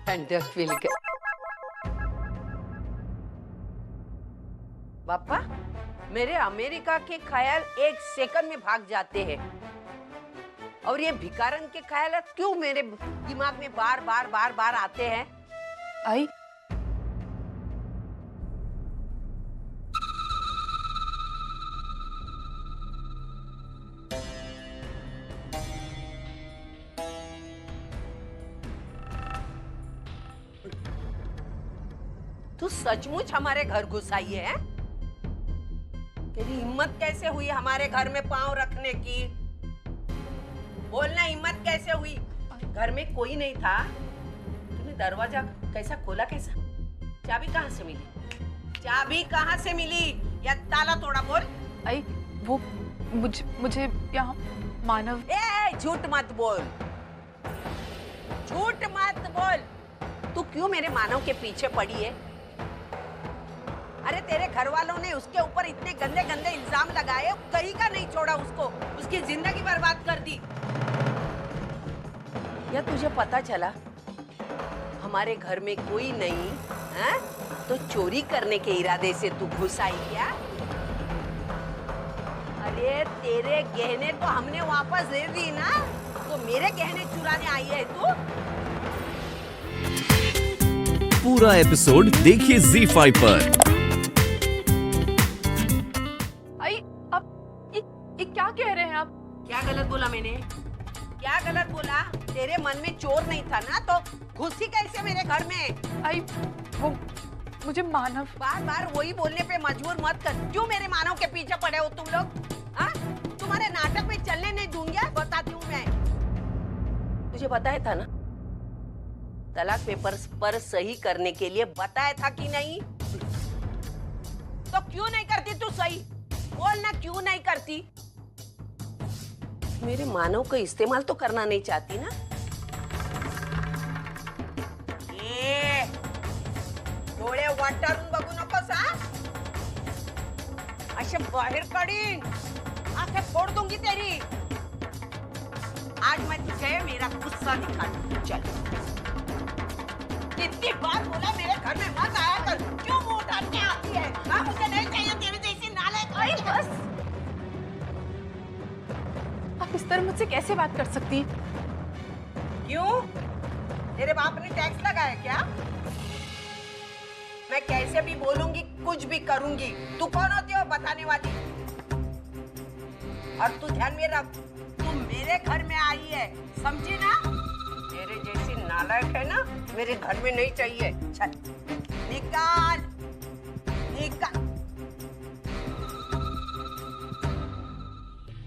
Wonderful. पापा, मेरे America के ख्याल एक सेकंड में भाग जाते हैं और ये भिखारन के ख्याल क्यों मेरे दिमाग में बार बार आते हैं? आई तू सचमुच हमारे घर घुस आई है? तेरी हिम्मत कैसे हुई हमारे घर में पांव रखने की? बोलना, हिम्मत कैसे हुई? घर में कोई नहीं था, तूने दरवाजा कैसा खोला? कैसा? चाबी कहाँ से मिली? चाबी कहाँ से मिली या ताला तोड़ा? बोल। आई वो मुझे यहाँ मानव। झूठ मत बोल, झूठ मत बोल। तू क्यों मेरे मानव के पीछे पड़ी है? अरे तेरे घर वालों ने उसके ऊपर इतने गंदे गंदे इल्जाम लगाए, कहीं का नहीं छोड़ा उसको, उसकी जिंदगी बर्बाद कर दी। या तुझे पता चला हमारे घर में कोई नहीं है तो चोरी करने के इरादे से तू घुस आई क्या? अरे तेरे गहने तो हमने वापस दे दी ना, तो मेरे गहने चुराने आई है तू? पूरा एपिसोड देखिए ZEE5 पर। ये क्या कह रहे हैं आप? क्या गलत बोला मैंने? क्या गलत बोला? तेरे मन में चोर नहीं था ना, तो घुसी कैसे मेरे घर में? आई वो मुझे मानव। बार बार वही बोलने पे मजबूर मत कर। क्यों मेरे मानव के पीछे पड़े हो तुम लोग? हाँ? तुम्हारे नाटक में चलने नहीं दूंगी, बताती हूँ मैं। तुझे बताया था ना, तलाक पेपर्स पर सही करने के लिए बताया था कि नहीं? तो क्यों नहीं करती तू सही? बोल ना, क्यों नहीं करती? मेरे मानव को इस्तेमाल तो करना नहीं चाहती ना? डोळे वाटारून बघू नकोस हा? असे बाहेर काढीन, आंखें फोड़ दूंगी तेरी। आज मैं तुझे मेरा गुस्सा दिखाऊंगी। चल। कितनी बार बोला मेरे घर में मत आया कर, क्यों मुंह उठान के आती है? हाँ, मुझे नहीं चाहिए तेरे जैसी नालायक। आई बस, आप इस तरह मुझसे कैसे बात कर सकती हैं? क्यों? तेरे बाप ने टैक्स लगाया क्या? मैं कैसे भी बोलूंगी, कुछ भी करूंगी। तू कौन होती हो बताने वाली? और तू ध्यान में रख, तू मेरे घर में आई है, समझी ना? तेरे जैसी नालायक है ना, मेरे घर में नहीं चाहिए। चल निकाल, निकाल।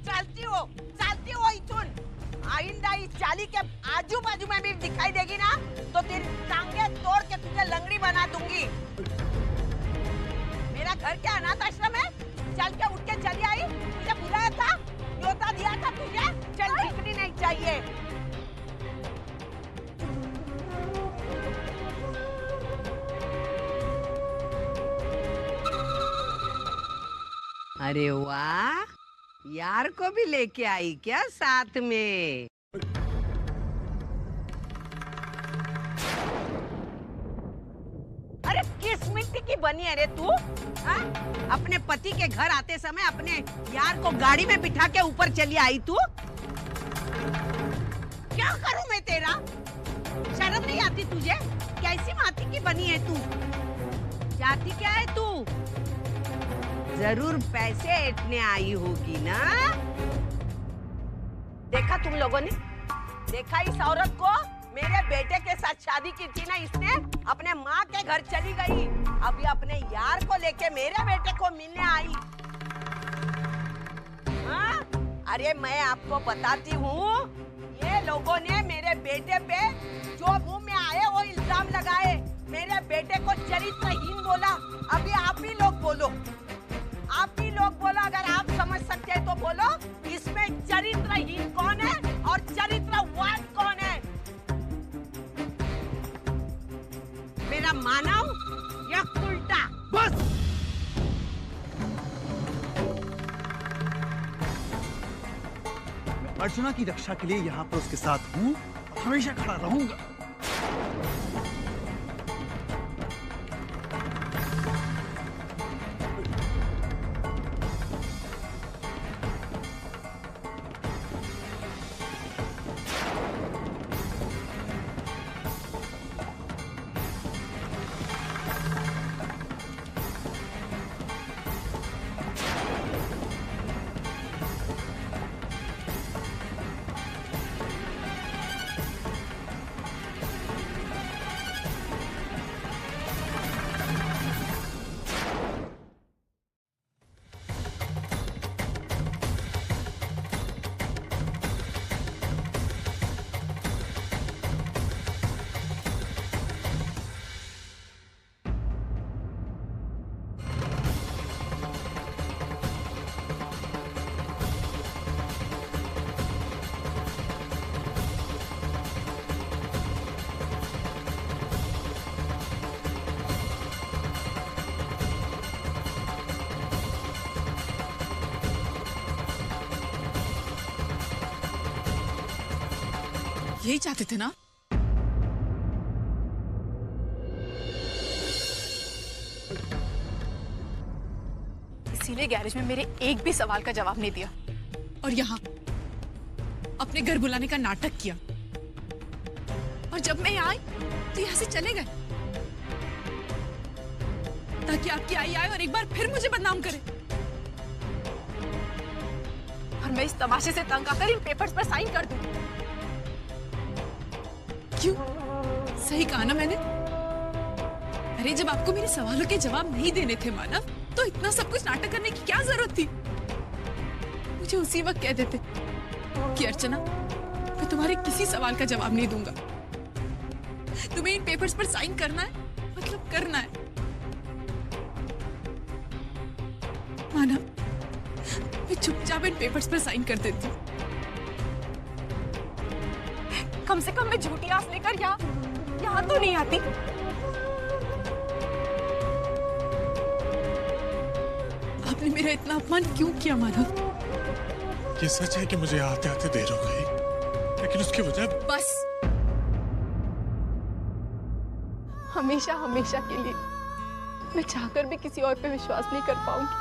चलती हो इथून। आइंदा इस चाली के आजू बाजू में भी दिखाई देगी ना, तो तेरी टांगे तोड़ के तुझे लंगड़ी बना दूंगी। मेरा घर क्या अनाथ आश्रम है? चल के उठ के चली आई? तुझे बुलाया था, न्योता दिया था तुझे? चल, दिखनी नहीं चाहिए। अरे वाह, यार को भी लेके आई क्या साथ में? अरे किस मिट्टी की बनी है रे तू? हाँ? अपने पति के घर आते समय अपने यार को गाड़ी में बिठा के ऊपर चली आई तू? क्या करूं मैं तेरा? शर्म नहीं आती तुझे? कैसी माटी की बनी है तू? जाती क्या है तू? जरूर पैसे ऐंठने आई होगी ना? देखा तुम लोगों ने? देखा इस औरत को? मेरे बेटे के साथ शादी की थी ना इसने, अपने माँ के घर चली गई, अभी अपने यार को लेके मेरे बेटे को मिलने आई। हाँ? अरे मैं आपको बताती हूँ, ये लोगों ने मेरे बेटे पे जो मुंह में आए वो इल्जाम लगाए, मेरे बेटे को चरित्रहीन बोला। अभी आप ही लोग बोलो, आप ही लोग बोलो, अगर आप समझ सकते हैं तो बोलो, इसमें चरित्रहीन कौन है और चरित्रवान कौन है? मेरा मानव या उल्टा? बस! अर्चना की रक्षा के लिए यहाँ पर उसके साथ हूँ, हमेशा खड़ा रहूंगा। यही चाहते थे ना? इसीलिए गैरेज में मेरे एक भी सवाल का जवाब नहीं दिया और यहाँ अपने घर बुलाने का नाटक किया। और जब मैं यहाँ आई तो यहाँ से चले गए ताकि आपकी आई आए और एक बार फिर मुझे बदनाम करे। और मैं इस तमाशे से तंग आकर इन पेपर्स पर साइन कर दूं। क्यों? सही कहा ना मैंने? अरे जब आपको मेरे सवालों के जवाब नहीं देने थे मानव, तो इतना सब कुछ नाटक करने की क्या जरूरत थी? मुझे उसी वक्त कह देते कि अर्चना, मैं तुम्हारे किसी सवाल का जवाब नहीं दूंगा। तुम्हें इन पेपर्स पर साइन करना है, मतलब करना है। मानव, मैं चुपचाप इन पेपर्स पर साइन कर देती हूँ। कम से कम मैं झूठी आस लेकर यहाँ तो नहीं आती। आपने मेरा इतना अपमान क्यों किया माधव? ये सच है कि मुझे आते आते देर हो गई, लेकिन उसकी वजह बस हमेशा हमेशा के लिए मैं चाहकर भी किसी और पे विश्वास नहीं कर पाऊंगी।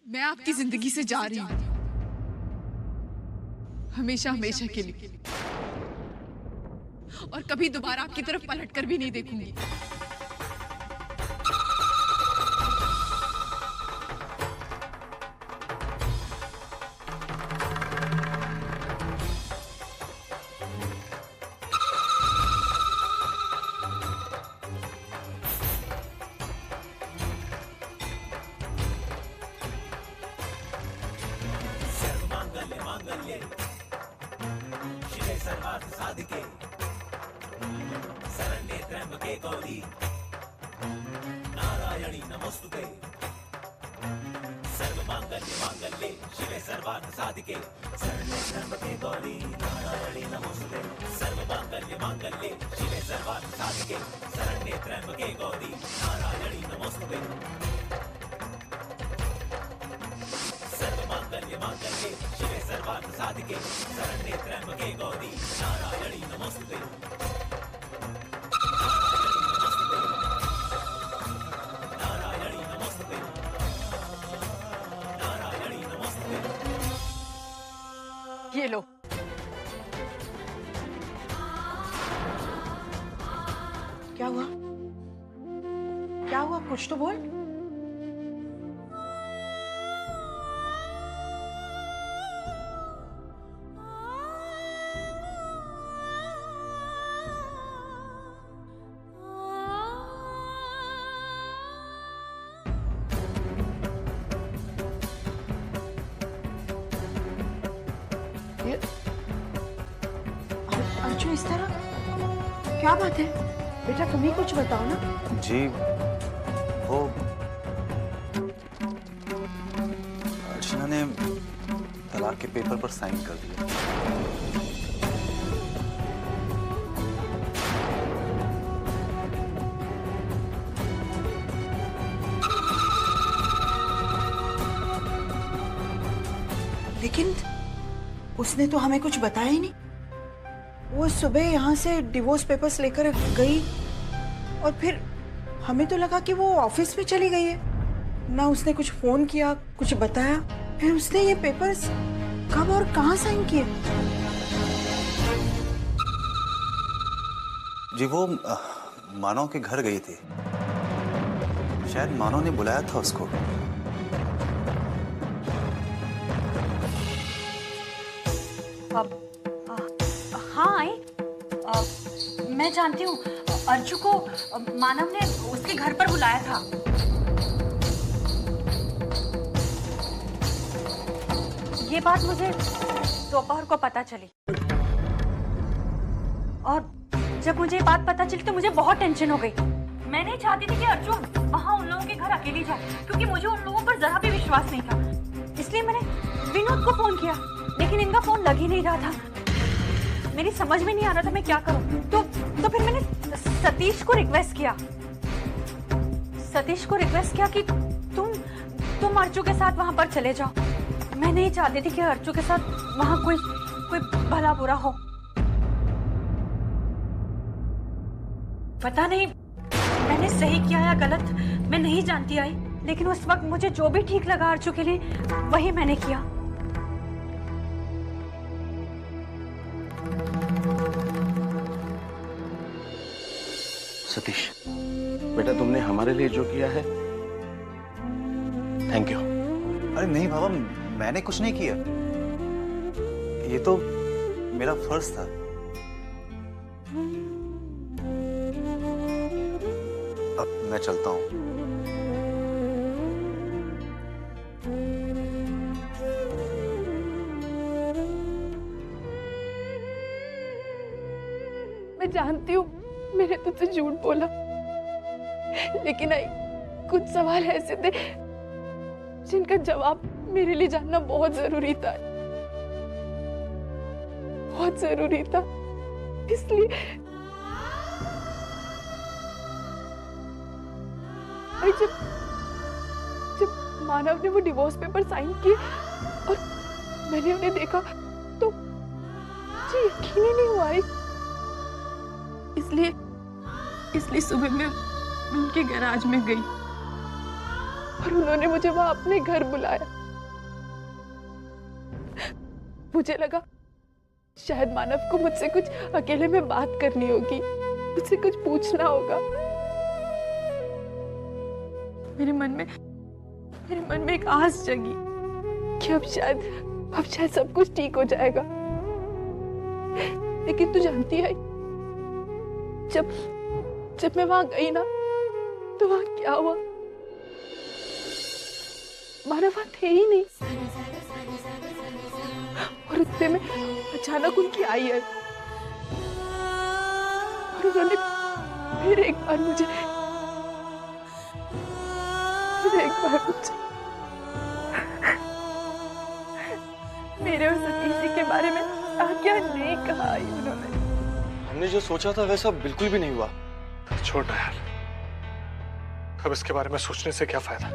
मैं आपकी जिंदगी से जा रही हूं, हमेशा हमेशा के लिए, और कभी दोबारा आपकी तरफ पलटकर भी नहीं देखूंगी। ये लो। क्या हुआ? क्या हुआ? कुछ तो बोल। अर्जुन, इस तरह क्या बात है? बेटा तुम ही कुछ बताओ ना। जी वो अर्चना ने तलाक के पेपर पर साइन कर दिया। लेकिन उसने तो हमें कुछ बताया ही नहीं। वो सुबह यहाँ से डिवोर्स पेपर्स लेकर गई और फिर हमें तो लगा कि वो ऑफिस में चली गई है। ना उसने कुछ फोन किया, कुछ बताया। फिर उसने ये पेपर्स कब और कहाँ साइन किए? जी वो मानव के घर गई थी, शायद मानव ने बुलाया था उसको। हाँ आई, मैं जानती हूँ। अर्जु को मानव ने उसके घर पर बुलाया था। ये बात मुझे दोपहर को पता चली, और जब मुझे ये बात पता चली तो मुझे बहुत टेंशन हो गई। मैं नहीं चाहती थी कि अर्जु वहाँ उन लोगों के घर अकेली जाए, क्योंकि मुझे उन लोगों पर जरा भी विश्वास नहीं था। इसलिए मैंने विनोद को फोन किया, लेकिन इनका फोन लग ही नहीं रहा था। मेरी समझ में नहीं आ रहा था मैं क्या करूं। तो फिर मैंने सतीश को रिक्वेस्ट किया कि तुम अर्जु के साथ वहां पर चले जाओ। मैं नहीं चाहती थी कि अर्जु के साथ वहां कोई कोई भला बुरा हो। पता नहीं मैंने सही किया या गलत, मैं नहीं जानती आई, लेकिन उस वक्त मुझे जो भी ठीक लगा अर्चू के लिए वही मैंने किया। सतीश बेटा, तुमने हमारे लिए जो किया है, थैंक यू। अरे नहीं बाबा, मैंने कुछ नहीं किया, ये तो मेरा फर्ज था। अब मैं चलता हूँ। मैं जानती हूँ मैंने तुझसे झूठ बोला, लेकिन आई कुछ सवाल ऐसे थे जिनका जवाब मेरे लिए जानना बहुत जरूरी था, बहुत जरूरी था। इसलिए भाई जब मानव ने वो डिवोर्स पेपर साइन किए और मैंने उन्हें देखा तो मुझे यकीन ही नहीं हुआ। इसलिए सुबह मैं उनके गैराज में गई और उन्होंने मुझे वहां अपने घर बुलाया। मुझे लगा शायद मानव को मुझसे कुछ अकेले में बात करनी होगी, मुझसे कुछ पूछना होगा। मेरे मन में एक आस जगी कि अब शायद सब कुछ ठीक हो जाएगा। लेकिन तू जानती है जब मैं वहां गई ना तो वहां क्या हुआ, मानव वहां थे ही नहीं। और इतने में अचानक उनकी आई है और उन्होंने फिर एक बार मुझे मेरे और सतीश जी के बारे में क्या नहीं कहा उन्होंने। हमने जो सोचा था वैसा बिल्कुल भी नहीं हुआ। छोड़ ना यार, अब इसके बारे में सोचने से क्या फायदा। हम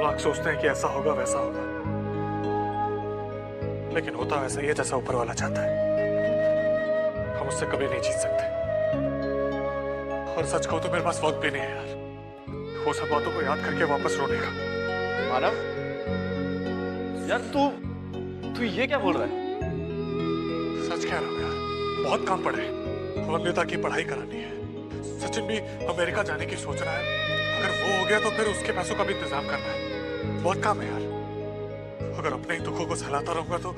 लोग सोचते हैं कि ऐसा होगा वैसा होगा, लेकिन होता वैसा ही है जैसा ऊपर वाला चाहता है। हम उससे कभी नहीं जीत सकते। और सच कहूं तो मेरे पास वक्त भी नहीं है यार वो सब बातों को याद करके वापस रोने का। मानव यार, तू ये क्या बोल रहा है? सच कह रहा हूँ यार, बहुत काम पड़े। वंदिता की पढ़ाई करानी है, सचिन भी अमेरिका जाने की सोच रहा है। अगर वो हो गया तो फिर उसके पैसों का भी इंतजाम करना है। बहुत काम है यार। अगर अपने ही दुखों को सहलाता रहूंगा तो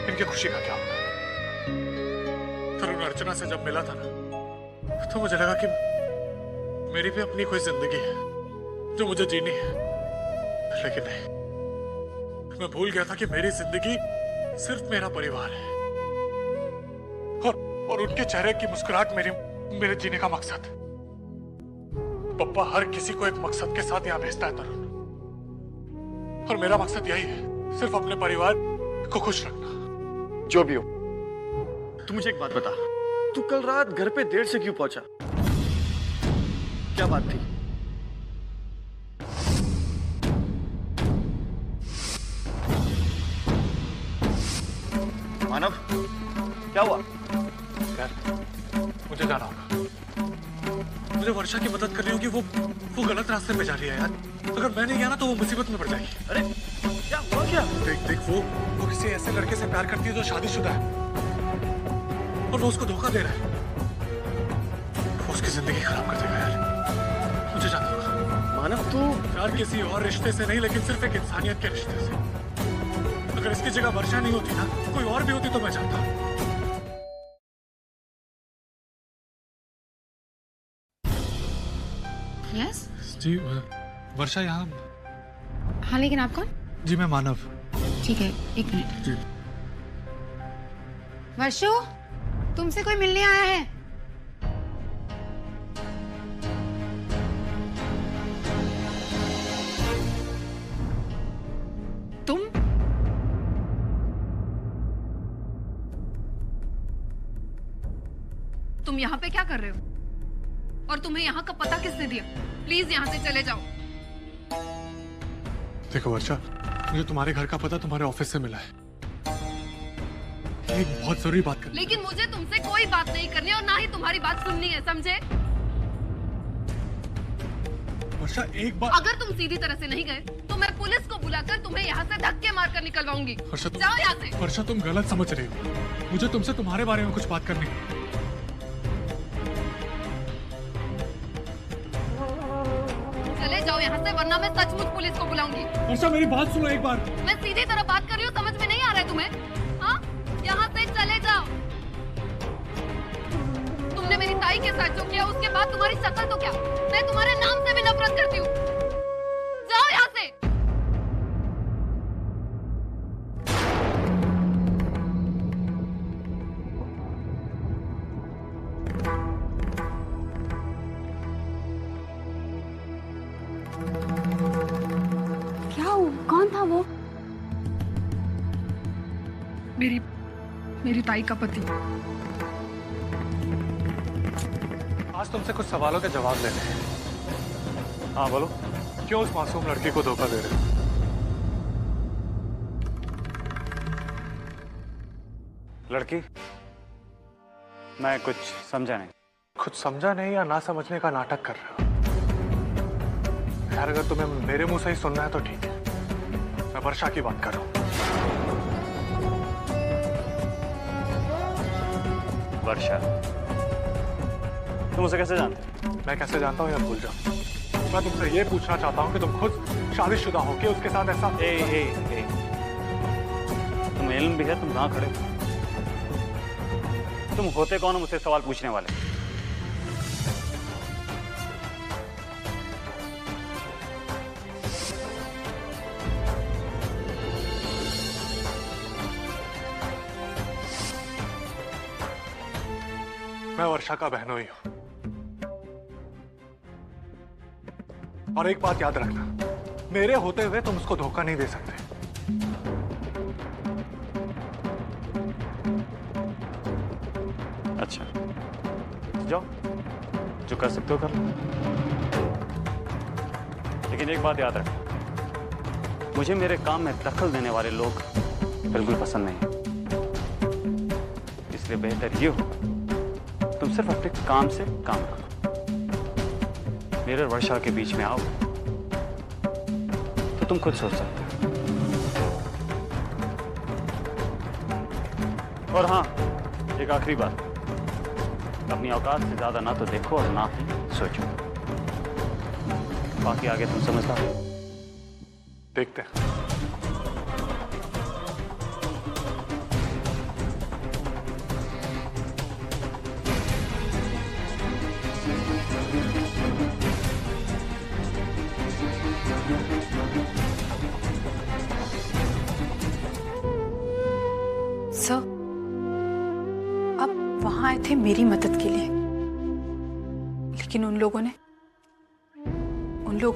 इनके खुशी का क्या होगा। फिर अर्चना से जब मिला था ना तो मुझे लगा कि मेरी भी अपनी कोई जिंदगी है जो मुझे जीनी है, लेकिन नहीं, मैं भूल गया था कि मेरी जिंदगी सिर्फ मेरा परिवार है और उनके चेहरे की मुस्कुराहट मेरे जीने का मकसद। पप्पा हर किसी को एक मकसद के साथ यहाँ भेजता है तरुण, और मेरा मकसद यही है, सिर्फ अपने परिवार को खुश रखना। जो भी हो, तू मुझे एक बात बता, तू कल रात घर पे देर से क्यों पहुंचा? क्या बात थी? मानव, क्या हुआ? यार, मुझे जाना होगा। मुझे वर्षा की मदद करनी होगी। वो गलत रास्ते पे जा रही है यार। अगर मैं नहीं गया ना तो वो मुसीबत में पड़ जाएगी। अरे क्या हुआ क्या? देख वो किसी ऐसे लड़के से प्यार करती है जो शादीशुदा है और वो उसको धोखा दे रहा है। वो उसकी जिंदगी खराब कर देगा यार। मुझे जाना होगा। मानव, तू यार किसी और रिश्ते से नहीं, लेकिन सिर्फ एक इंसानियत के रिश्ते से। अगर इसकी जगह वर्षा नहीं होती ना, कोई और भी होती तो मैं जाता। यस जी वर्षा यहाँ। हाँ, लेकिन आप कौन? जी मैं मानव। ठीक है, एक मिनट। जी वर्षो, तुमसे कोई मिलने आया है। तुम यहाँ पे क्या कर रहे हो? और तुम्हें यहाँ का पता किसने दिया? प्लीज यहाँ से चले जाओ। देखो वर्षा, मुझे तुम्हारे घर का पता तुम्हारे ऑफिस से मिला है। एक बहुत जरूरी बात कर। लेकिन मुझे तुमसे कोई बात नहीं करनी और ना ही तुम्हारी बात सुननी है, समझे? वर्षा एक बार, अगर तुम सीधी तरह से नहीं गए तो मैं पुलिस को बुलाकर तुम्हें यहाँ से धक्के मारकर निकलवाऊंगी। वर्षा जाओ यहाँ से। वर्षा तुम गलत समझ रही हो, मुझे तुमसे तुम्हारे बारे में कुछ बात करनी है। चले जाओ यहाँ से वरना मैं सचमुच पुलिस को बुलाऊंगी। वर्षा मेरी बात सुनो एक बार। मैं सीधी तरह बात कर रही हूँ, समझ में नहीं आ रहा है तुम्हें? हाँ, यहाँ से चले जाओ। तुमने मेरी ताई के साथ जो किया उसके बाद तुम्हारी शक्ल तो क्या, मैं तुम्हारे नाम से भी नफरत करती हूँ। जाओ यहाँ से। क्या हुआ? कौन था वो? मेरी ताई का पति। आज तुमसे कुछ सवालों के जवाब लेने हैं। हाँ बोलो, क्यों उस मासूम लड़की को धोखा दे रहे हो? लड़की? मैं कुछ समझा नहीं। कुछ समझा नहीं या ना समझने का नाटक कर रहे हो? यार अगर तुम्हें मेरे मुंह से ही सुनना है तो ठीक है। मैं वर्षा की बात कर रहा हूँ। वर्षा? तुम उसे कैसे जानते? मैं कैसे जानता हूँ या भूल जाऊँ? मैं तुमसे ये पूछना चाहता हूँ कि तुम खुद शादीशुदा हो के उसके साथ ऐसा। ए, तुम इल्म भी है, तुम कहाँ खड़े? तुम होते कौन हो मुझसे सवाल पूछने वाले? मैं वर्षा का बहनोई हूं। और एक बात याद रखना, मेरे होते हुए तुम उसको धोखा नहीं दे सकते। अच्छा, जाओ, जो कर सकते हो कर लो। लेकिन एक बात याद रखना, मुझे मेरे काम में दखल देने वाले लोग बिल्कुल पसंद नहीं। इसलिए बेहतर ये हो तुम सिर्फ अपने काम से काम करो। मेरे और वर्षा के बीच में आओ तो तुम खुद सोच सकते हो। और हाँ, एक आखिरी बात, अपनी औकात से ज्यादा ना तो देखो और ना ही सोचो। बाकी आगे तुम समझदार हो। देखते हैं। सर, आप वहां आए थे मेरी मदद के लिए, लेकिन उन लोगों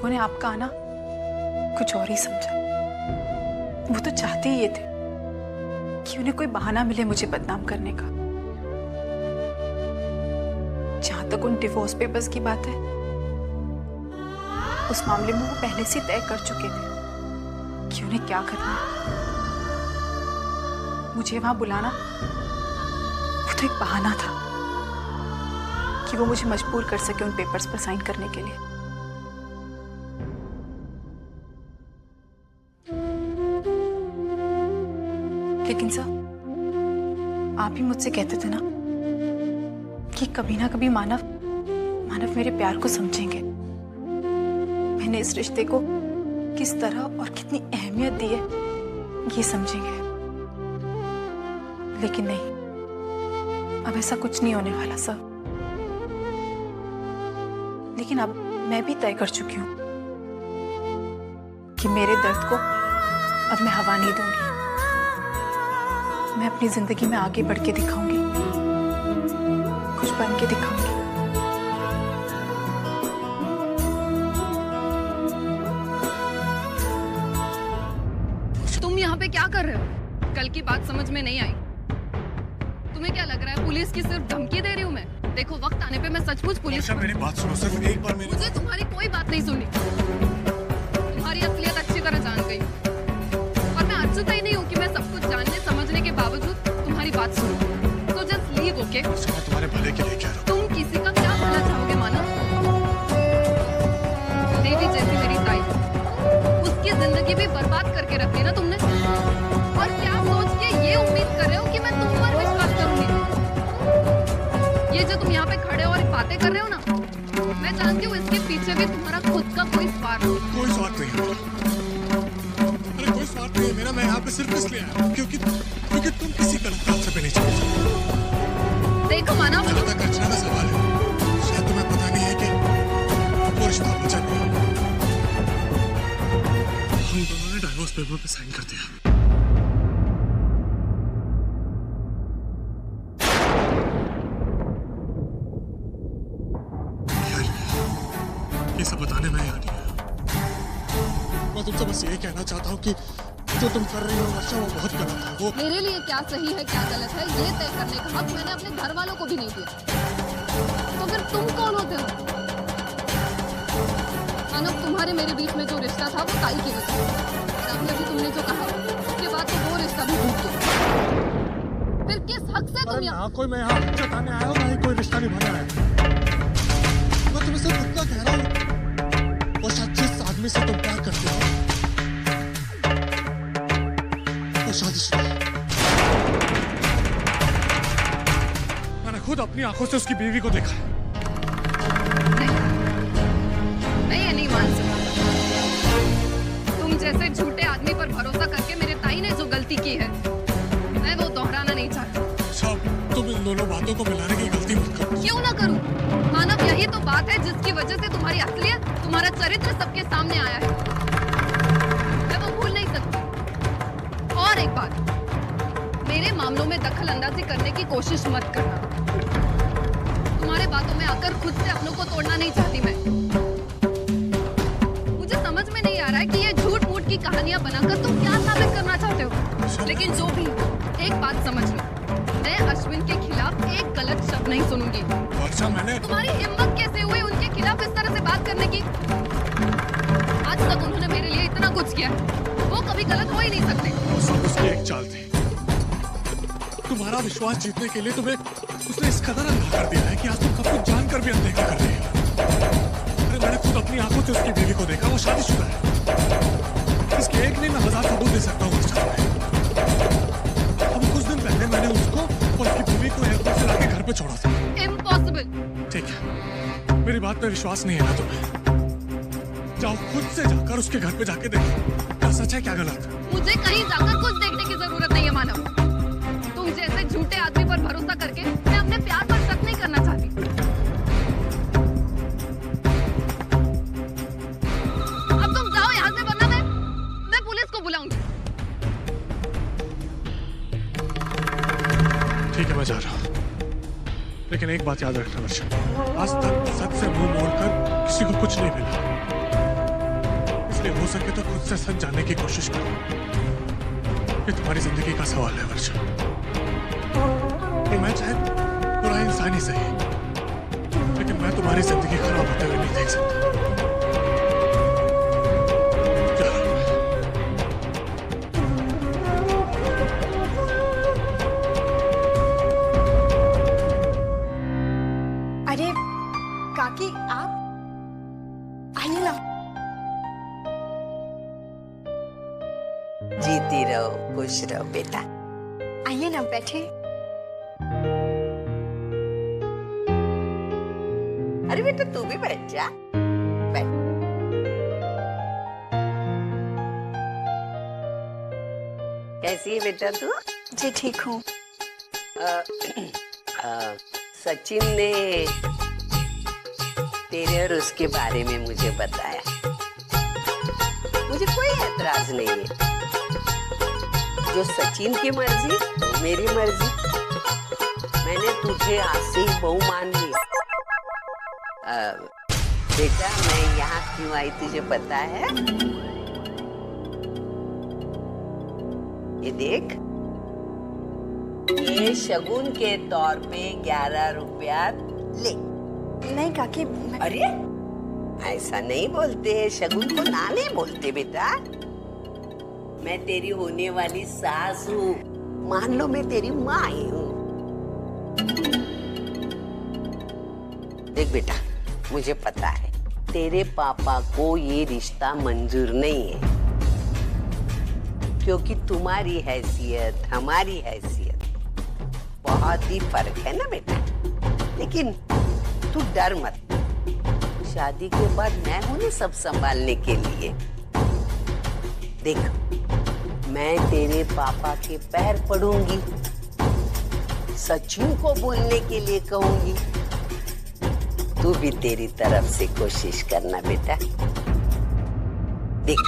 ने आपका आना कुछ और ही समझा। वो तो चाहते ही ये थे कि उन्हें कोई बहाना मिले मुझे बदनाम करने का। जहां तक उन डिवोर्स पेपर्स की बात है, उस मामले में वो पहले से तय कर चुके थे कि उन्हें क्या करना है। मुझे वहां बुलाना वो तो एक बहाना था कि वो मुझे मजबूर कर सके उन पेपर्स पर साइन करने के लिए। लेकिन सर, आप ही मुझसे कहते थे ना कि कभी ना कभी मानव मेरे प्यार को समझेंगे। मैंने इस रिश्ते को किस तरह और कितनी अहमियत दी है ये समझेंगे। लेकिन नहीं, अब ऐसा कुछ नहीं होने वाला सर। लेकिन अब मैं भी तय कर चुकी हूं कि मेरे दर्द को अब मैं हवा नहीं दूंगी। मैं अपनी जिंदगी में आगे बढ़ के दिखाऊंगी, कुछ बन के दिखाऊंगी। तुम यहाँ पे क्या कर रहे हो? कल की बात समझ में नहीं आई। तुम्हें क्या लग रहा है पुलिस की सिर्फ धमकी दे रही हूँ मैं? देखो, वक्त आने पे मैं सचमुच पुलिस। मेरी बात सुनो, सिर्फ एक बार मेरी। मुझे तुम्हारी कोई बात नहीं सुननी। तुम्हारी असलियत अच्छी तरह जान गई और मैं अछूता ही नहीं हूँ कि मैं सब कुछ जानने समझने के बावजूद तुम्हारी बात सुनो तो जस्ट लीव, ओके? मैं तुम्हारे भले के लिए कह रहा हूँ। तुम किसी का क्या भला चाहोगे मानव? देवी जैसी मेरी ताई, उसकी जिंदगी भी बर्बाद करके रख दी ना तुमने। और क्या सोच के ये उम्मीद कर रहे हो कि मैं तुम पर विश्वास करूंगी? ये जो तुम यहाँ पे खड़े हो और बातें कर रहे हो ना, मैं जानती हूँ इसके पीछे भी तुम्हारा खुद का कोई स्वार्थ है। कोई स्वार्थ नहीं है, अरे कोई स्वार्थ नहीं है मेरा। मैं यहाँ पे सिर्फ इसलिए आया हूँ क्योंकि तुम किसी गलत रास्ते पे नहीं चल सकते। देखो मानव, अलग अर्चना का सवाल है, शायद तुम्हें पता नहीं है कि वो रिश्ता बचा नहीं है। हम दोनों ने डाइवोर्स पेपर पे साइन कर दिया। ये सब बताने मैं यहाँ नहीं आया। मैं तुमसे बस ये कहना चाहता हूँ कि जो तुम कर रही हो वर्षा, वो बहुत गलत है। वो मेरे लिए क्या सही है क्या गलत है ये तय करने का हक मैंने अपने घर वालों को भी नहीं दिया। तो फिर तुम कौन होते हो? मानव, तुम्हारे मेरे बीच में जो रिश्ता था वो ताई की वजह से, और अभी तुमने जो कहा उसके बाद तो वो रिश्ता भी टूट गया। फिर किस हक से तुम यहाँ? मैं यहाँ जताने आया हूँ, ना ही कोई रिश्ता निभाने आया हूँ। मैं तुम्हें सिर्फ इतना कह रहा हूँ, वो शायद जिस आदमी से तुम प्यार करते हो वो शादीशुदा है। मैंने खुद अपनी आंखों से उसकी बीवी को देखा है। मैं ये नहीं मान सकता। तुम जैसे झूठे आदमी पर भरोसा करके मेरे ताई ने जो गलती की है, मैं वो दोहराना नहीं चाहती। अच्छा, तुम इन दोनों बातों को मिलाने की गलती मत करो। क्यों ना करूं? मानव, यही तो बात है जिसकी वजह से तुम्हारी असलियत, तुम्हारा चरित्र सबके सामने आया है। मैं वो भूल नहीं सकती। और एक बात, मेरे मामलों में दखल अंदाजी करने की कोशिश मत करना। तुम्हारे बातों में आकर खुद से अपनों को तोड़ना नहीं चाहती मैं। मुझे समझ में नहीं आ रहा है कि ये झूठ मूठ की कहानियां बनाकर तुम क्या साबित करना चाहते हो। लेकिन जो भी, एक बात समझ लो, मैं अश्विन के खिलाफ एक गलत शब्द नहीं सुनूंगी। अच्छा, मैंने तुम्हारी हिम्मत कैसे हुई उनके खिलाफ इस तरह से बात करने की? आज तक उन्होंने मेरे लिए इतना कुछ किया, वो कभी गलत हो ही नहीं सकते। वो सब उसकी एक चाल थी। तुम्हारा विश्वास जीतने के लिए तुम्हें उसने इस कदर अंधा कर दिया है कि आज तुम सब कुछ जानकर भी अनदेखा कर रही हो। अरे मैंने खुद अपनी आंखों से उसकी बीवी को देखा, वो शादीशुदा है। इसके एक नहीं, मैं 1000 सबूत दे सकता हूँ। अब कुछ दिन पहले मैंने उसको और उसकी बीवी को एयरपोर्ट से लाके घर पे छोड़ा था। इम्पॉसिबल। ठीक है, मेरी बात पे विश्वास नहीं है ना तुम्हें? जाओ खुद से जाकर उसके घर पे जाके देखो, क्या सच है क्या गलत। मुझे कहीं जाकर कुछ देखने की जरूरत नहीं है मानव। तुम जैसे झूठे आदमी पर भरोसा करके मैं अपने प्यार पर शक नहीं करना चाहती। अब तुम जाओ यहाँ से, वरना मैं पुलिस को बुलाऊंगी। ठीक है, मैं जा रहा हूँ, लेकिन एक बात याद रखना वर्षा, आज तक सच से मुंह मोड़कर किसी को कुछ नहीं मिला। इसलिए हो सके तो खुद से सच जानने की कोशिश करो। ये तुम्हारी जिंदगी का सवाल है वर्षा, और मैं चाहे बुरा इंसान ही सही, लेकिन मैं तुम्हारी जिंदगी खराब होते हुए नहीं देख सकता। जा रहा हूं मैं। अरे काकी, आप आइए ना। जीती रहो, खुश रहो बेटा। आइए ना, बैठे। अरे बेटा, तू भी बैठ जा, बैठ। कैसी है बेटा तू? जी ठीक हूँ। सचिन ने तेरे और उसके बारे में मुझे बताया। मुझे कोई एतराज नहीं है। जो सचिन की मर्जी वो मेरी मर्जी। मैंने तुझे आज से ही बहू मान लिया। बेटा, मैं यहाँ क्यों आई तुझे पता है? ये देख, ये शगुन के तौर पे 11 रुपया ले। नहीं काकी, अरे ऐसा नहीं बोलते, शगुन को ना नहीं बोलते बेटा। मैं तेरी होने वाली सास हूँ, मान लो मैं तेरी माँ ही हूँ। देख बेटा, मुझे पता है तेरे पापा को ये रिश्ता मंजूर नहीं है, क्योंकि तुम्हारी हैसियत हमारी हैसियत बहुत ही फर्क है ना बेटा। लेकिन तू डर मत, शादी के बाद मैं हूं ना सब संभालने के लिए। देख, मैं तेरे पापा के पैर पड़ूंगी, सचिन को बोलने के लिए कहूंगी। तू भी तेरी तरफ से कोशिश करना बेटा। देख,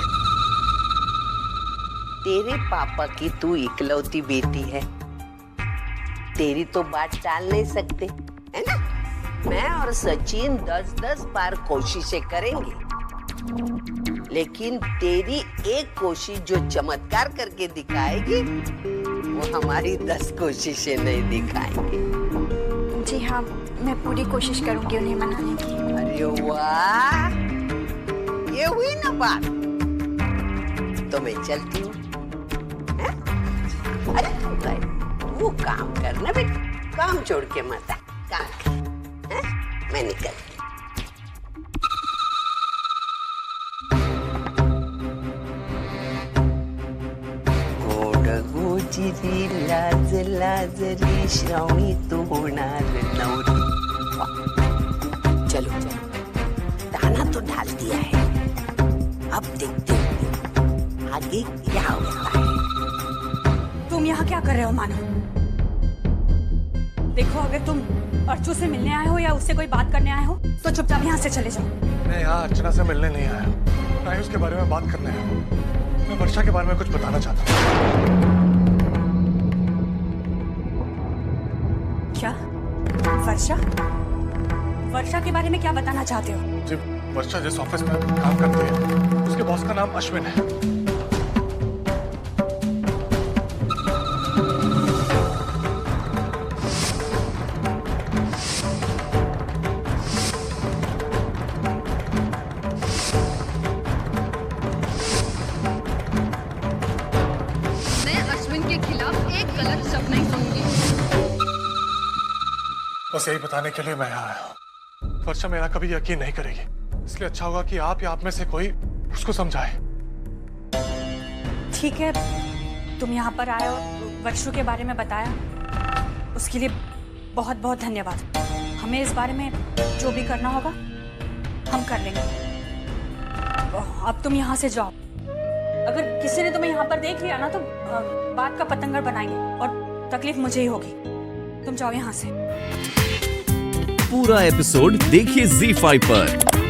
तेरे पापा की तू इकलौती बेटी है, तेरी तो बात टाल नहीं सकते, है ना? मैं और सचिन 10-10 बार कोशिशें करेंगे, लेकिन तेरी एक कोशिश जो चमत्कार करके दिखाएगी, वो हमारी 10 कोशिशें नहीं दिखाएंगे। जी हाँ, मैं पूरी कोशिश करूंगी उन्हें मनाने की। अरे वाह, ये हुई ना बात। तो मैं चलती हूँ। अरे तू काम करना बेटा, काम छोड़ के मत आ, काम कर। मैं निकलती हूँ। गोडगोचिरी लाज लाजरी श्रावणी तू होणार नवरी। चलो चलो, दाना तो डाल दिया है, अब देखते हैं आगे क्या होता है। तुम यहाँ क्या कर रहे हो मानव? देखो, अगर तुम अर्चू से मिलने आए हो या उससे कोई बात करने आए हो तो चुपचाप यहाँ से चले जाओ। मैं यहाँ अर्चना से मिलने नहीं आया, ना ही उसके बारे में बात करने आया हूँ। मैं वर्षा के बारे में कुछ बताना चाहता हूँ। क्या? वर्षा? वर्षा के बारे में क्या बताना चाहते हो? जी, वर्षा जिस ऑफिस में काम करती है, उसके बॉस का नाम अश्विन है। मैं अश्विन के खिलाफ एक गलत शब्द नहीं सुनूंगी। बस यही बताने के लिए मैं यहाँ आया हूँ। वर्षा मेरा कभी यकीन नहीं करेगी, इसलिए अच्छा होगा कि आप या आप में से कोई उसको समझाए। ठीक है, तुम यहाँ पर आए और वर्षू के बारे में बताया, उसके लिए बहुत बहुत धन्यवाद। हमें इस बारे में जो भी करना होगा हम कर लेंगे। अब तुम यहाँ से जाओ। अगर किसी ने तुम्हें यहाँ पर देख लिया ना तो बात का पतंगर बनाएंगे और तकलीफ मुझे ही होगी। तुम जाओ यहाँ से। पूरा एपिसोड देखिए ZEE5 पर।